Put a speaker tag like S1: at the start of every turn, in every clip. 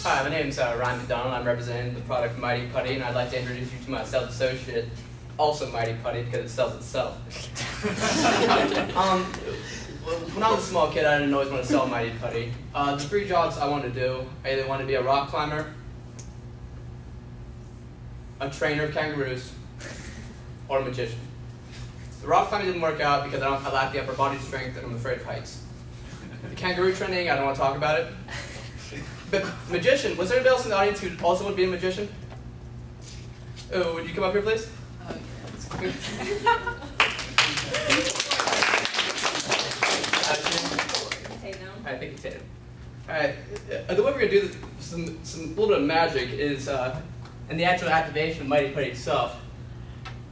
S1: Hi, my name's Ryan McDonald. I'm representing the product Mighty Putty, and I'd like to introduce you to my sales associate, also Mighty Putty, because it sells itself. When I was a small kid, I didn't always want to sell Mighty Putty. The 3 jobs I wanted to do, I either wanted to be a rock climber, a trainer of kangaroos, or a magician. The rock climbing didn't work out because I lack the upper body strength and I'm afraid of heights. The kangaroo training, I don't want to talk about it. But magician, was there anybody else in the audience who also would be a magician? Oh, would you come up here, please?
S2: Oh, yeah. Say no.
S1: I think it's it. All right. The way we're gonna do some little bit of magic is in the actual activation of Mighty Putty itself.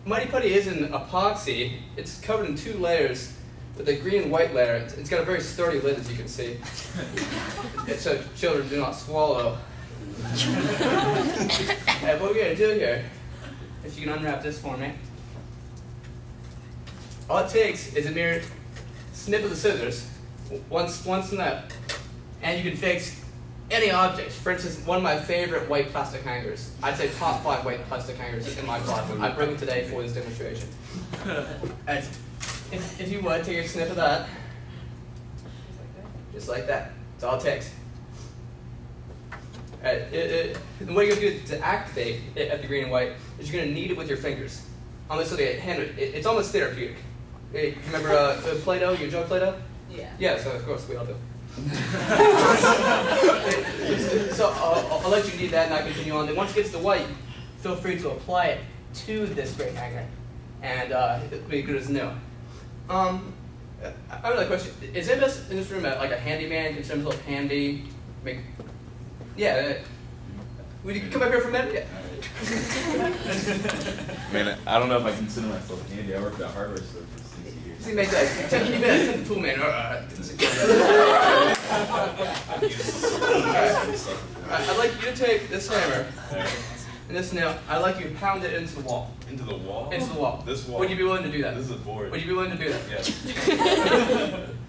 S1: Mighty Putty is an epoxy. It's covered in 2 layers with a green and white layer. It's got a very sturdy lid, as you can see. It's so children do not swallow. And what we're gonna do here, if you can unwrap this for me. All it takes is a mere snip of the scissors, once in that, and you can fix any object. For instance, one of my favorite white plastic hangers. I'd say top 5 white plastic hangers in my closet. I bring them today for this demonstration. And if you would, take a snip of that. Just like that. That's all it takes. The way you're going to do it to activate it at the green and white is you're going to knead it with your fingers. On this little hand, it's almost therapeutic. You remember Play-Doh? You enjoy Play-Doh?
S2: Yeah.
S1: Yeah, so of course we all do. So I'll let you knead that and I'll continue on. Then once it gets to white, feel free to apply it to this great hanger, and it'll be good as new. I have another question. Is anybody else in this room like a handyman? Can someone look handy? Yeah. Would you come up here for a minute? Yeah.
S3: Man, I don't know if I consider myself handy. I worked at a hardware store for 60 years.
S1: See, make that 10 minutes. I'm the tool man. I'd like you to take this hammer and this nail. I'd like you to pound it into the wall.
S3: Into the wall?
S1: Into the wall.
S3: This wall?
S1: Would you be willing to do that?
S3: This is a board.
S1: Would you be willing to do that?
S3: Yes.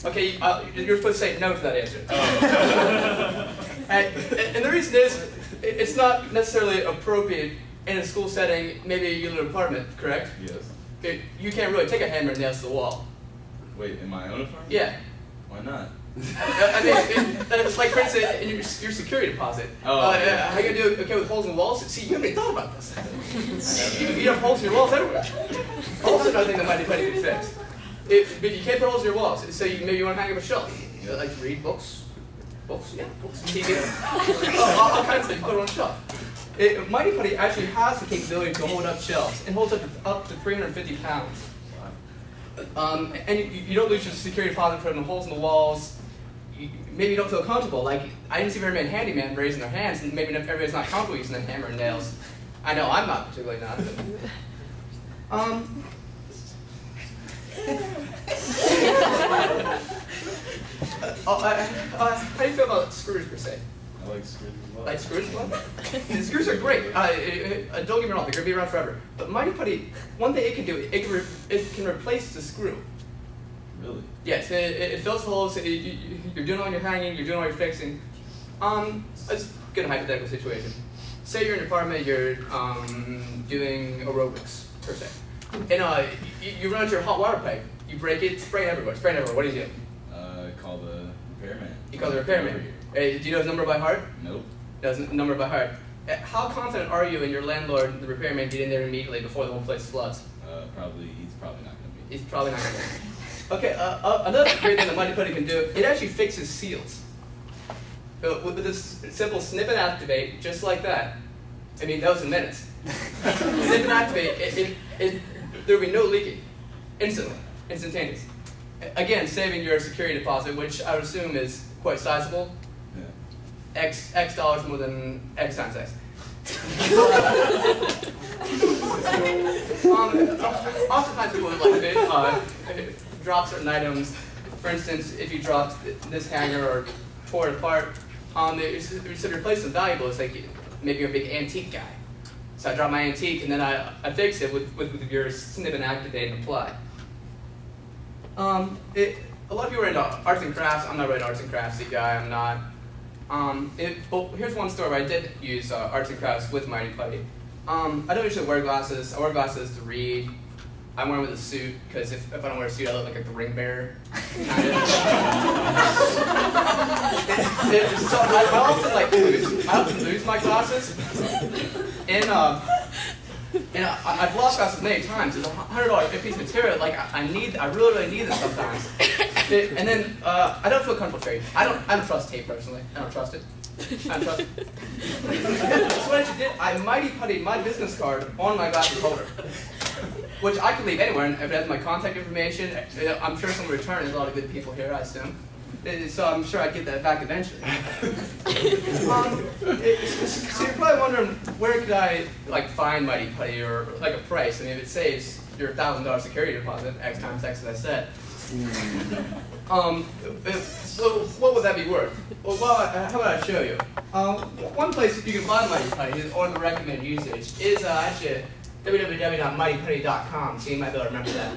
S1: Okay, you're supposed to say no to that answer.
S3: Oh.
S1: And the reason is, it's not necessarily appropriate in a school setting, maybe you live in an apartment, correct?
S3: Yes.
S1: You can't really take a hammer and nail to the wall.
S3: Wait, in my own apartment?
S1: Yeah.
S3: Why not?
S1: I mean, it's like, for instance, in your security deposit.
S3: Oh,
S1: how are you going to do okay with holes in the walls? See, you haven't even thought about this. You have holes in your walls everywhere. Also another thing that Mighty Putty can fix. But you can't put holes in your walls. So maybe you want to hang up a shelf. You like to read books? Books, TV. all kinds of things. Put it on a shelf. Mighty Putty actually has the capability to hold up shelves. It holds up to 350 pounds. And you don't lose your security deposit from the holes in the walls. Maybe you don't feel comfortable. Like, I didn't see very many handymen raising their hands, and maybe everybody's not comfortable using a hammer and nails. I know I'm not particularly not. How do you feel about screws per se?
S3: I like screws as well.
S1: Like screws? The screws are great. Don't get me wrong, they're going to be around forever. But Mighty Putty, one thing it can do, it can replace the screw.
S3: Really?
S1: Yes, it fills the holes. You're doing all your hanging, you're doing all your fixing. Let's get a hypothetical situation. Say you're in your apartment, you're doing aerobics, per se. And you run into your hot water pipe. You break it, spray it everywhere. Spray it everywhere. What do you do?
S3: Call the repairman.
S1: You call the repairman. Do you know his number by heart?
S3: Nope.
S1: Knows his number by heart. How confident are you in your landlord, the repairman, getting there immediately before the whole place floods?
S3: He's probably not going to be.
S1: He's probably not going to be. Okay, another great thing that Mighty Putty can do, it actually fixes seals. With this simple snip and activate, just like that. I mean, that was in minutes. Snip and activate, there will be no leaking. Instantly. Instantaneous. Again, saving your security deposit, which I would assume is quite sizable.
S3: Yeah.
S1: X dollars more than X times X. Oftentimes people would like to drop certain items. For instance, if you dropped this hanger or tore it apart, so to replace some valuables, like maybe you're a big antique guy. So I drop my antique and then I fix it with your snip and activate and apply. A lot of people are into arts and crafts. I'm not really an arts and craftsy guy. I'm not. Well, here's one story where I did use arts and crafts with Mighty Putty. I don't usually wear glasses. I wear glasses to read. I wear them with a suit, because if I don't wear a suit, I look like the ring bearer. Kind of. So I often lose my glasses. And I've lost glasses many times. It's $100 piece of material. Like I really need this sometimes. And then I don't feel comfortable trading. I don't trust tape personally. I don't trust it. I don't trust it. So what I did, I Mighty Puttied my business card on my glasses holder, which I can leave anywhere. And if it has my contact information, I'm sure someone will return. There's a lot of good people here, I assume. So I'm sure I'd get that back eventually. So you're probably wondering, where could I find Mighty Putty, or like a price? I mean, if it saves your $1,000 security deposit, X times X, as I said. So what would that be worth? Well, how about I show you? One place you can buy Mighty Putty, or the recommended usage, is actually www.mightyputty.com. So you might be able to remember that.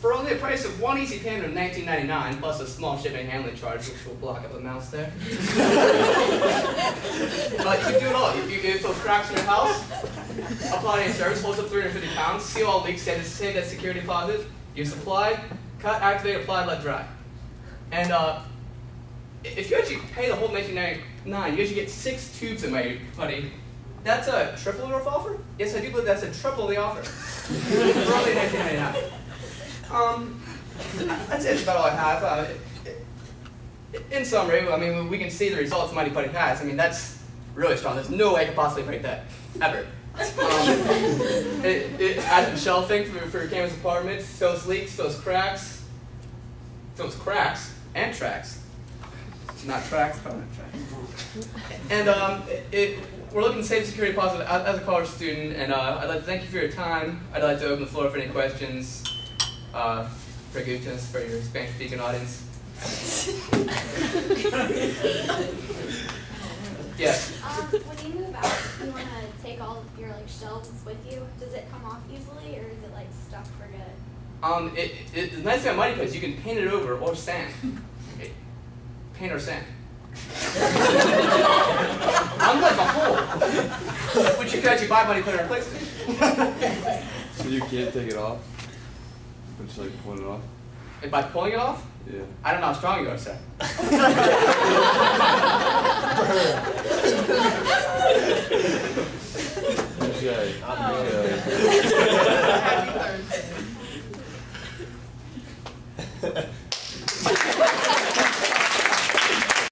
S1: For only the price of one easy payment of $19.99 plus a small shipping and handling charge, which will block up the mouse there. You can do it all. You can fill cracks in your house, apply any service, holds up 350 pounds, seal all leaks, save that security deposit, use apply, cut, activate, apply, let dry. And if you actually pay the whole $19.99, you actually get 6 tubes of Mighty Putty. That's a triple the offer? Yes, I do believe that's a triple the offer. For only $19.99. That's about all I have. In summary, I mean, we can see the results Mighty Putty has. I mean, that's really strong. There's no way I could possibly break that, ever. It adds shelving for your canvas apartment, fills leaks, fills cracks and tracks. Not tracks, permanent tracks. And we're looking to save security deposit as a college student, and I'd like to thank you for your time. I'd like to open the floor for any questions. For Gutas, for your Spanish-speaking audience. Yes.
S2: When you move out, you want to take all of your shelves with you. Does it come off easily, or is it stuck for good?
S1: The nice thing about Mighty Putty is you can paint it over or sand. Paint or sand. Unlike a hole, which you can actually buy Mighty Putty and replace it.
S4: So you can't take it off? Just pulling it off?
S1: By pulling it off?
S4: Yeah.
S1: I don't know how strong you are, sir.